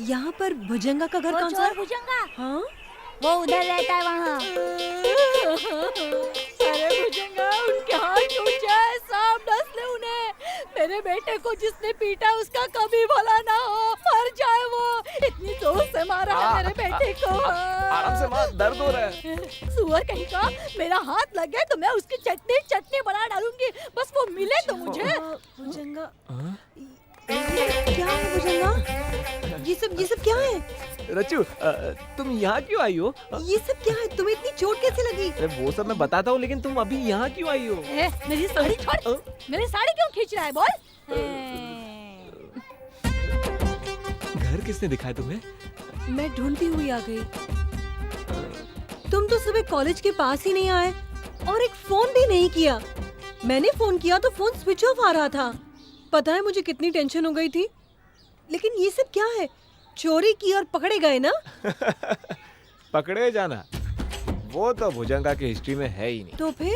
यहाँ पर भुजंगा का घर वो कौन सा चोर है? भुजंगा, हाँ? वो उधर रहता है वहाँ। अरे भुजंगा, उनके हाथ टूट जाए, सांप डस ले उन्हें। मेरे बेटे को जिसने पीटा उसका कभी भला ना हो, मर जाए वो। इतनी जोर से मारा है मेरे बेटे को। आराम से मार, दर्द हो रहा है। सुअर कहीं का, मेरा हाथ लग गया तो मैं उसकी चटनी चटनी बना डालूंगी, बस वो मिले तो मुझे। भुजंगा क्या है? भुजंगा ये सब क्या है? रच्चू, तुम यहाँ क्यों आई हो? ये सब क्या है? तुम्हें इतनी चोट कैसे लगी? अरे वो सब मैं बताता हूँ, लेकिन तुम अभी यहाँ क्यों आई हो? मेरी साड़ी छोड़, मेरी साड़ी क्यों खींच रहा है बोल? घर किसने दिखाया तुम्हें? मैं ढूंढती हुई आ गई। तुम तो सुबह कॉलेज के पास ही नहीं आए और एक फोन भी नहीं किया। मैंने फोन किया तो फोन स्विच ऑफ आ रहा था। पता है मुझे कितनी टेंशन हो गई थी। लेकिन ये सब क्या है? चोरी की और पकड़े गए ना? पकड़े जाना, वो तो भुजंगा की हिस्ट्री में है ही नहीं। तो फिर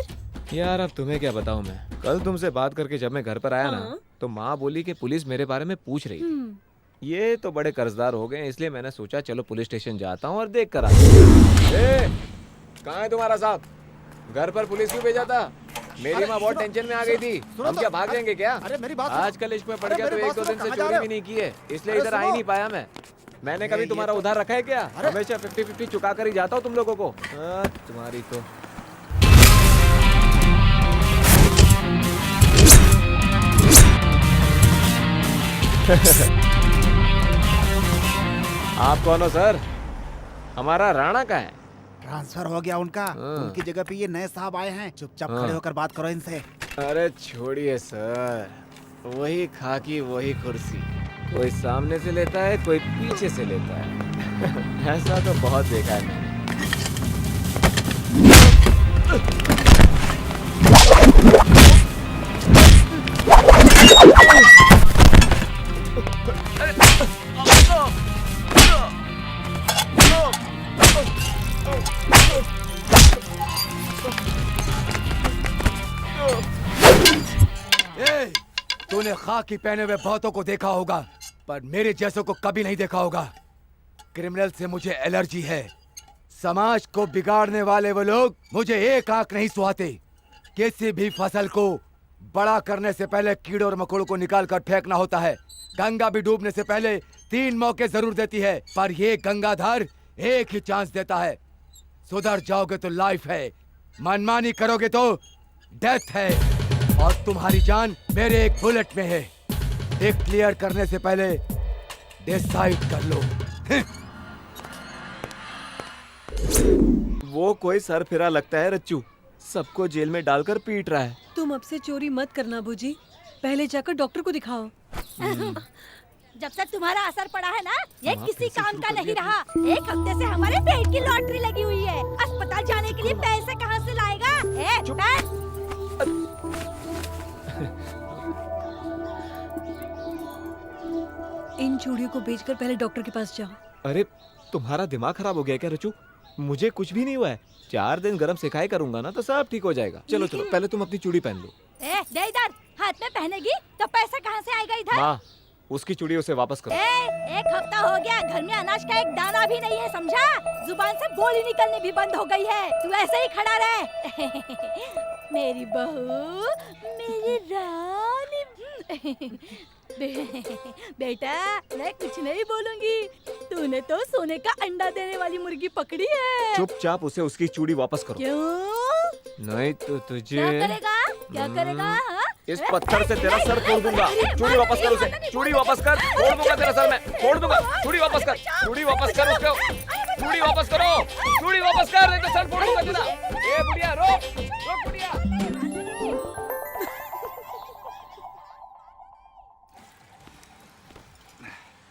यार अब तुम्हें क्या बताऊं मैं। कल तुमसे बात करके जब मैं घर पर आया ना, हाँ। तो माँ बोली कि पुलिस मेरे बारे में पूछ रही थी। ये तो बड़े कर्जदार हो गए, इसलिए मैंने सोचा चलो पुलिस स्टेशन जाता हूँ और देख कर आता हूँ। कहाँ है तुम्हारा साहब? घर पर पुलिस क्यों भेजा था? मेरी माँ बहुत टेंशन में आ गई थी। हम क्या भाग जाएंगे क्या? अरे मेरी बात आजकल इश्क में पड़ गया तो एक दो दिन से चोरी भी नहीं की है, इसलिए इधर आ ही नहीं पाया मैं। मैंने कभी तुम्हारा उधार रखा है क्या? हमेशा 50-50 चुका कर ही जाता हूँ तुम लोगों को। तुम्हारी तो आप कौन हो सर? हमारा राणा का है। ट्रांसफर हो गया उनका, उनकी जगह पे ये नए साहब आए हैं। चुपचाप खड़े होकर बात करो इनसे। अरे छोड़िए सर, वही खाकी वही कुर्सी। कोई सामने से लेता है, कोई पीछे से लेता है। ऐसा तो बहुत देखा है मैंने। तूने खाकी पहने हुए बहुतों को देखा होगा, पर मेरे जैसों को कभी नहीं देखा होगा। क्रिमिनल से मुझे एलर्जी है। समाज को बिगाड़ने वाले वो लोग मुझे एक आंख नहीं सुहाते। किसी भी फसल को बड़ा करने से पहले कीड़ों और मकोड़ों को निकाल कर फेंकना होता है। गंगा भी डूबने से पहले 3 मौके जरूर देती है, पर ये गंगाधर एक ही चांस देता है। सुधर जाओगे तो लाइफ है, मनमानी करोगे तो डेथ है, और तुम्हारी जान मेरे एक बुलेट में है। एक क्लियर करने से पहले डिसाइड कर लो। वो कोई सर फिरा लगता है रच्चू, सबको जेल में डालकर पीट रहा है। तुम अब से चोरी मत करना बूजी, पहले जाकर डॉक्टर को दिखाओ। जब से तुम्हारा असर पड़ा है ना, ये किसी काम का नहीं रहा। एक हफ्ते से हमारे पेट की लॉटरी लगी हुई है। अस्पताल जाने के लिए पैसे कहाँ से लाएगा? बैठ। इन चूड़ियों को बेचकर पहले डॉक्टर के पास जाओ। अरे तुम्हारा दिमाग खराब हो गया क्या रच्चू? मुझे कुछ भी नहीं हुआ है। 4 दिन गरम सिकाई करूंगा ना तो सब ठीक हो जाएगा। चलो चलो, पहले तुम अपनी चूड़ी पहन लो। दे इधर, हाथ में पहनेगी तो पैसा कहाँ से आएगा इधर? माँ, उसकी चूड़ी उसे वापस करो। एक हफ्ता हो गया, घर में अनाज का एक दाना भी नहीं है, समझा? जुबान से बोली निकलनी भी बंद हो गई है। तू ऐसे ही खड़ा रहे। मेरी बहू, मेरी रानी। बेटा, मैं कुछ नहीं बोलूंगी। तूने तो सोने का अंडा देने वाली मुर्गी पकड़ी है। चुपचाप उसे उसकी चूड़ी वापस करो। क्यों? नहीं तो तुझे क्या करेगा? क्या करेगा? हाँ? इस पत्थर से तेरा सर फोड़ दूंगा। चूड़ी वापस कर उसे, चूड़ी वापस कर। फोड़ दूंगा तेरा सर मैं, फोड़ दूंगा। चूड़ी वापस कर, चूड़ी वापस कर उसको। चूड़ी वापस करो, चूड़ी वापस कर, नहीं तो सर फोड़ दूंगा तेरा। ए बुढ़िया, रोक रोक बुढ़िया।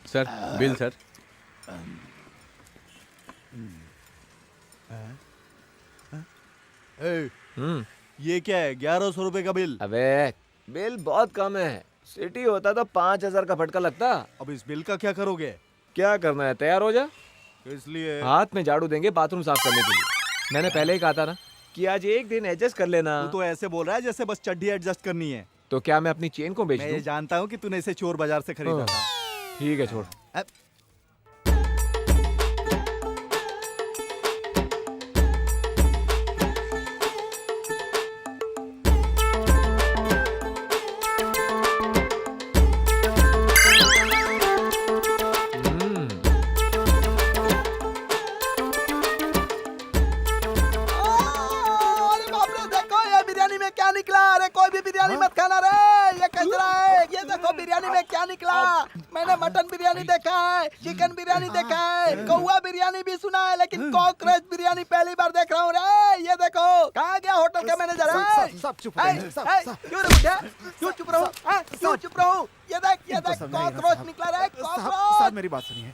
Sir, bill sir. ये क्या है? 1100 रुपए का बिल। अबे बिल बहुत कम है, सिटी होता तो 5000 का फटका लगता। अब इस बिल का क्या करोगे? क्या करना है, तैयार हो जा। इसलिए हाथ में झाड़ू देंगे बाथरूम साफ करने के लिए। मैंने पहले ही कहा था ना कि आज एक दिन एडजस्ट कर लेना। तू तो ऐसे बोल रहा है जैसे बस चड्डी एडजस्ट करनी है। तो क्या मैं अपनी चेन को बेच मैं दूं? ये जानता हूँ कि तूने इसे चोर बाजार से खरीदा था। ठीक है छोड़। निकला? अरे कोई भी बिरयानी मत खाना रे, ये कचरा है। ये देखो बिरयानी में क्या निकला। मैंने मटन बिरयानी देखा है, चिकन बिरयानी देखा है, कौवा बिरयानी भी सुना है, लेकिन कॉकरोच बिरयानी पहली बार देख रहा हूँ रे। ये देखो, कहाँ गया होटल का मैनेजर? सब चुप रहो, क्यों रे बुढ़िया? क्यों चुप रहो? क्यों चुप रहो? ये देख कॉकरोच निकला रे, कॉकरोच। साहब मेरी बात सुनिए,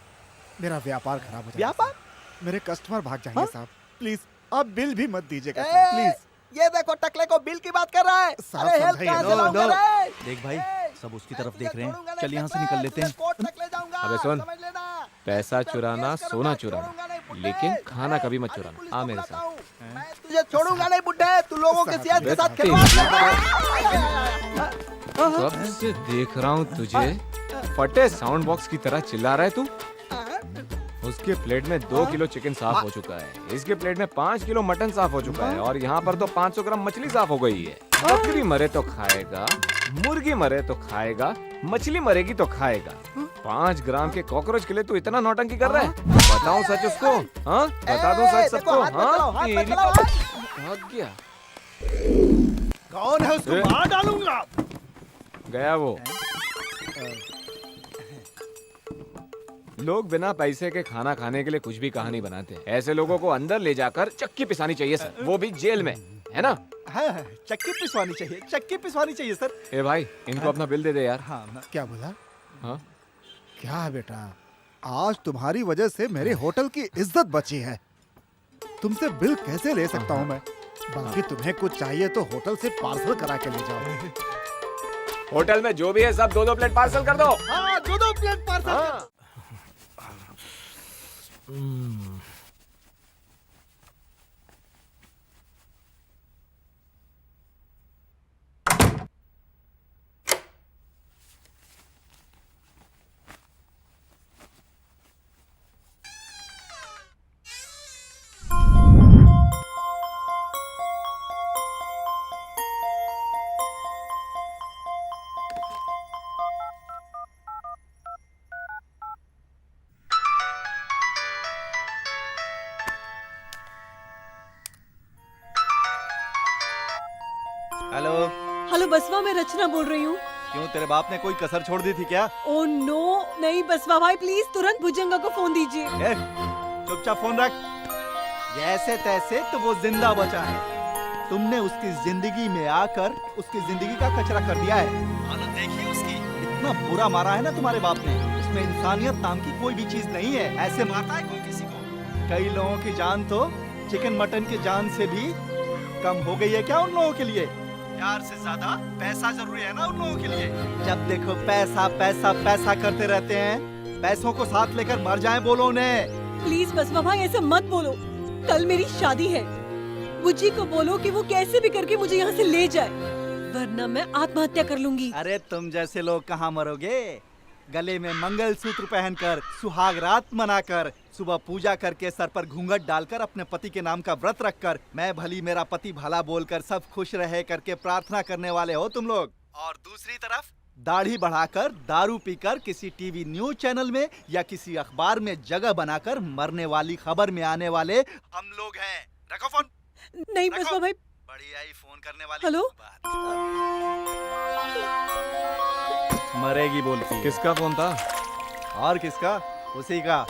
मेरा व्यापार खराब हो जाएगा। व्यापार? मेरे कस्टमर भाग जाएंगे साहब, प्लीज आप बिल भी मत दीजिएगा ए, प्लीज। ये देखो टकले को बिल की बात कर रहा है। साहब, अरे हेल्प समझाइए। कहाँ से लाऊंगा रे? देख भाई, सब उसकी तरफ देख रहे हैं। छोड़ूंगा चल नहीं, यहाँ से निकल लेते हैं। कोर्ट तक ले जाऊंगा, अबे सुन, समझ लेना। पैसा चुराना, केस सोना करूंगा, चुराना, छोड़ूंगा नहीं बुड्ढे। लेकिन खाना कभी मत अरे चुराना। पुलिस आ को मेरे बुलाता साथ। हूँ। मैं तुझे छोड़ूंगा नहीं बुड्ढे, तू लोगों के सेहत के साथ साहब, खिलवाड़ कब से देख रहा हूँ तुझे, फटे साउंड बॉक्स की तरह चिल्ला रहा है तू। उसके प्लेट में 2 किलो चिकन साफ हो चुका है, इसके प्लेट में 5 किलो मटन साफ हो चुका है, और यहाँ पर तो 500 ग्राम मछली साफ हो गई है। बकरी मरे तो खाएगा, मुर्गी मरे तो खाएगा, मछली मरेगी तो खाएगा। 5 ग्राम के कॉकरोच के लिए तू इतना नौटंकी कर रहा है? बताऊं सच उसको? हाँ, बता दूं सच सबको? हाँ, तेरी तो भाग गया। कौन है? उसको मार डालूंगा। गया वो। लोग बिना पैसे के खाना खाने के लिए कुछ भी कहानी बनाते हैं। ऐसे लोगों को अंदर ले जाकर चक्की पिसानी चाहिए सर, वो भी जेल में, है ना? हाँ, चक्की पिसवानी चाहिए, चक्की पिसवानी चाहिए सर। ए भाई, इनको अपना बिल दे दे यार। हाँ, क्या बोला? हाँ? क्या है बेटा, आज तुम्हारी वजह से मेरे होटल की इज्जत बची है। तुमसे बिल कैसे ले सकता हूँ मैं? बाकी तुम्हें कुछ चाहिए तो होटल से पार्सल करा के ले जाओ। होटल में जो भी है सब 2-2 प्लेट पार्सल कर दो। हाँ, 2-2 प्लेट पार्सल। हाँ। हेलो। हेलो बसवा, मैं रचना बोल रही हूँ। क्यों, तेरे बाप ने कोई कसर छोड़ दी थी क्या? ओ नो, नहीं बसवा भाई, प्लीज तुरंत भुजंगा को फोन दीजिए। ए, चुपचाप फोन रख। जैसे तैसे तो वो जिंदा बचा है, तुमने उसकी जिंदगी में आकर उसकी जिंदगी का कचरा कर दिया है। हालत देखिए उसकी, इतना बुरा मारा है ना तुम्हारे बाप ने, उसमें इंसानियत नाम की कोई भी चीज नहीं है। ऐसे मारता है कोई किसी को? कई लोगों की जान तो चिकन मटन की जान से भी कम हो गई है क्या उन लोगों के लिए? प्यार से ज्यादा पैसा जरूरी है ना उन लोगों के लिए। जब देखो पैसा पैसा पैसा करते रहते हैं, पैसों को साथ लेकर मर जाएं बोलो उन्हें। प्लीज बसवा भाई ऐसे मत बोलो, कल मेरी शादी है। बुज्जी को बोलो कि वो कैसे भी करके मुझे यहाँ से ले जाए, वरना मैं आत्महत्या कर लूंगी। अरे तुम जैसे लोग कहाँ मरोगे? गले में मंगलसूत्र पहनकर, सुहाग रात मनाकर, सुबह पूजा करके, सर पर घूंघट डालकर, अपने पति के नाम का व्रत रखकर, मैं भली मेरा पति भला बोलकर, सब खुश रहे करके प्रार्थना करने वाले हो तुम लोग। और दूसरी तरफ दाढ़ी बढ़ाकर, दारू पीकर, किसी टीवी न्यूज चैनल में या किसी अखबार में जगह बनाकर मरने वाली खबर में आने वाले हम लोग हैं। रखो फोन। नहीं बसवा भाई। बढ़िया ही फोन करने वाली हेलो? मरेगी बोलती। किसका फोन था? और किसका? उसी का।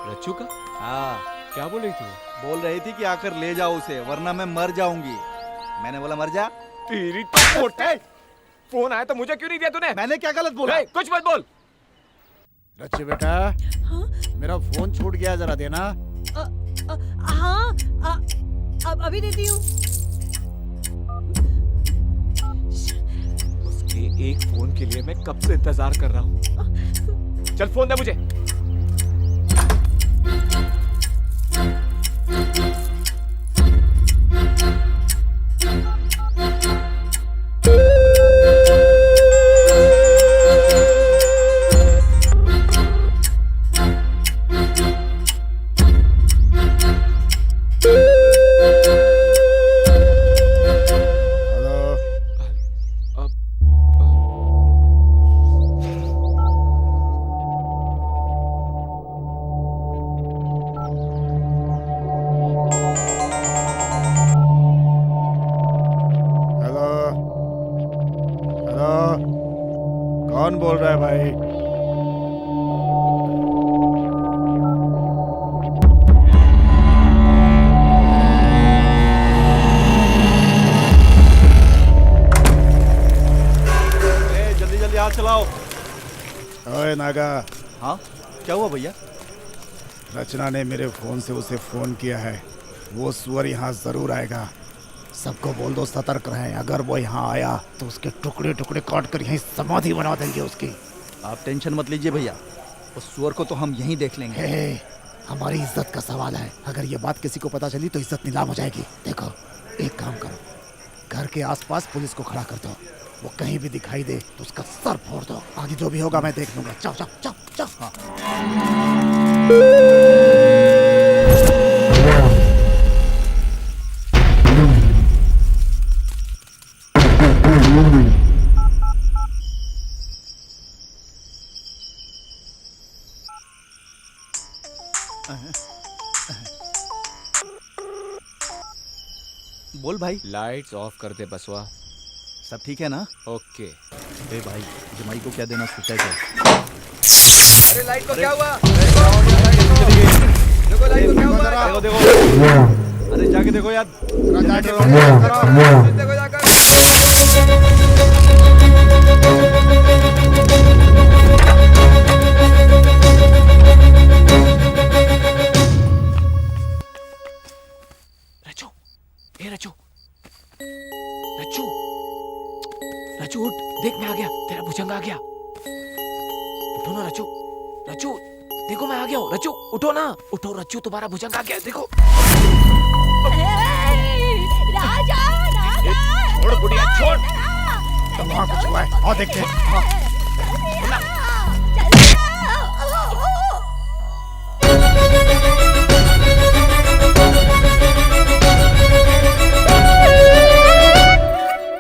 रच्चू का? हाँ। क्या बोल रही थी? बोल रही थी कि आकर ले जाओ उसे, वरना मैं मर जाऊंगी। मैंने बोला मर जा। तेरी तो फोन आया तो मुझे क्यों नहीं दिया तूने? मैंने क्या गलत बोला? कुछ मत बोल। रच्ची बेटा, हाँ? मेरा फोन छूट गया, जरा देना। हाँ, अब अभी देती हूँ। उसके एक फोन के लिए मैं कब से इंतजार कर रहा हूँ। चल फोन दे मुझे। हेलो। अब 1 बोल रहा है भाई? जल्दी जल्दी हाथ चलाओ। ओए नागा, हाँ क्या हुआ भैया? रचना ने मेरे फोन से उसे फोन किया है। वो सुअर यहाँ जरूर आएगा। सबको बोल दो सतर्क रहें। अगर वो यहाँ आया तो उसके टुकड़े टुकड़े काट कर यहीं समाधि बना देंगे उसकी। आप टेंशन मत लीजिए भैया, उस सुअर को तो हम यहीं देख लेंगे। हे, हमारी इज्जत का सवाल है। अगर ये बात किसी को पता चली तो इज्जत नीलाम हो जाएगी। देखो, एक काम करो, घर के आसपास पुलिस को खड़ा कर दो। वो कहीं भी दिखाई दे तो उसका सर फोड़ दो। आगे जो भी होगा मैं देख लूंगा। जाओ जाओ जाओ जाओ। हाँ। बोल भाई। लाइट्स ऑफ कर दे बसवा। सब ठीक है ना? ओके। अरे भाई, जमाई को क्या देना सोचा है? अरे लाइट को क्या हुआ? देखो लाइट को क्या हुआ? देखो देखो, अरे जाके देखो यार। देखो जाकर। रचू, ए रचू, रचू, रचू उठ, देख मैं आ गया, तेरा भुजंग आ गया। उठो ना रचू, रचू, देखो मैं आ गया हूँ। रचू उठो ना, उठो रचू, तुम्हारा भुजंग आ गया, देखो। राजा, राजा, छोड़ बुढ़िया, छोड़। तो वहाँ कुछ हुआ है, और देखते हैं।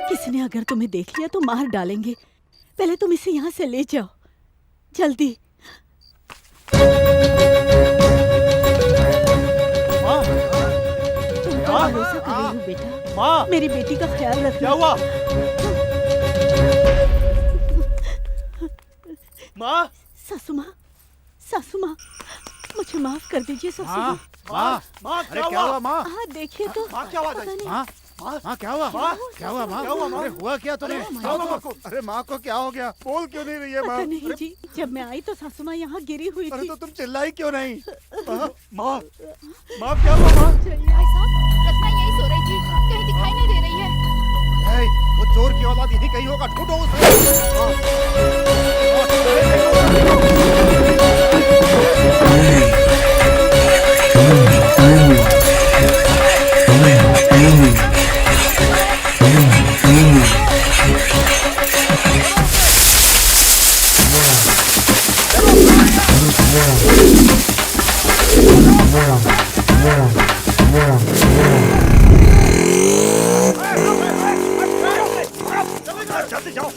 किसी ने अगर तुम्हें देख लिया तो मार डालेंगे। पहले तुम इसे यहाँ से ले जाओ, जल्दी। तुम पर भरोसा कर रही हूँ बेटा। माँ, मेरी बेटी का ख्याल रखना। क्या हुआ? माँ, सासू माँ, सासू माँ, मुझे माफ कर दीजिए सासू माँ। माँ, माँ अरे क्या हुआ माँ? हाँ देखिए तो। माँ क्या हुआ? पता नहीं। माँ, माँ क्या हुआ? क्या हुआ माँ? अरे हुआ क्या तुम्हें? अरे माँ को क्या हो गया? बोल क्यों नहीं रही है माँ? पता नहीं जी, जब मैं आई तो सासू माँ यहाँ गिरी हुई अरे थी। तो तुम चिल्लाई क्यों नहीं? माँ, माँ क्या हुआ माँ? भाई साहब, रचना यही सो रही थी, कहीं दिखाई नहीं दे रही है। वो चोर की औलाद यही कहीं होगा, ढूंढो उसे। जल्दी जाओ।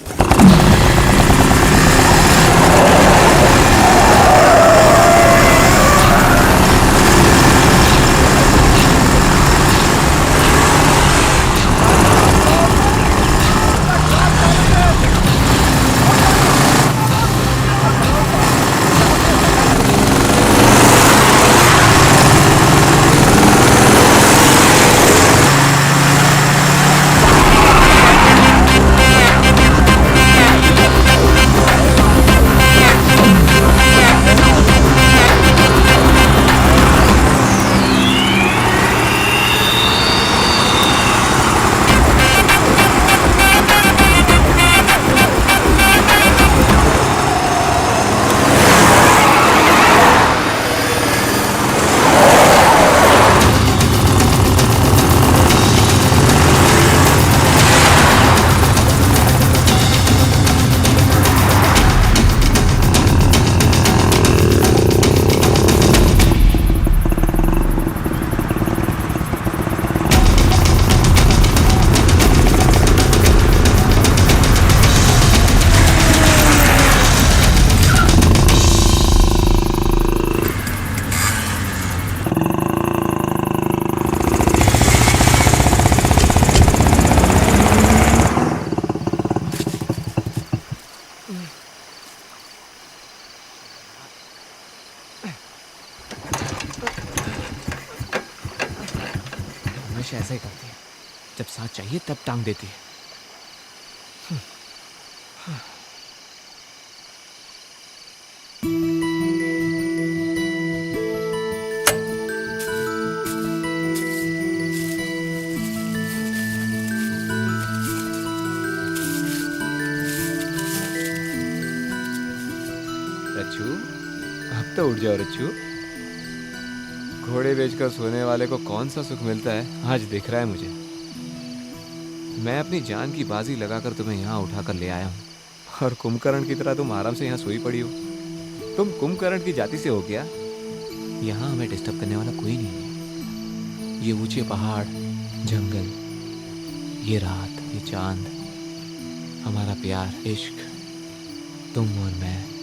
जब साथ चाहिए तब टांग देती है। रच्चू, अब तो उठ जाओ रच्चू। घोड़े बेचकर सोने वाले को कौन सा सुख मिलता है आज दिख रहा है मुझे। मैं अपनी जान की बाजी लगाकर तुम्हें यहाँ उठाकर ले आया हूँ और कुंभकर्ण की तरह तुम आराम से यहाँ सोई पड़ी हो। तुम कुंभकर्ण की जाति से हो क्या? यहाँ हमें डिस्टर्ब करने वाला कोई नहीं है। ये ऊंचे पहाड़, जंगल, ये रात, ये चांद, हमारा प्यार, इश्क, तुम और मैं,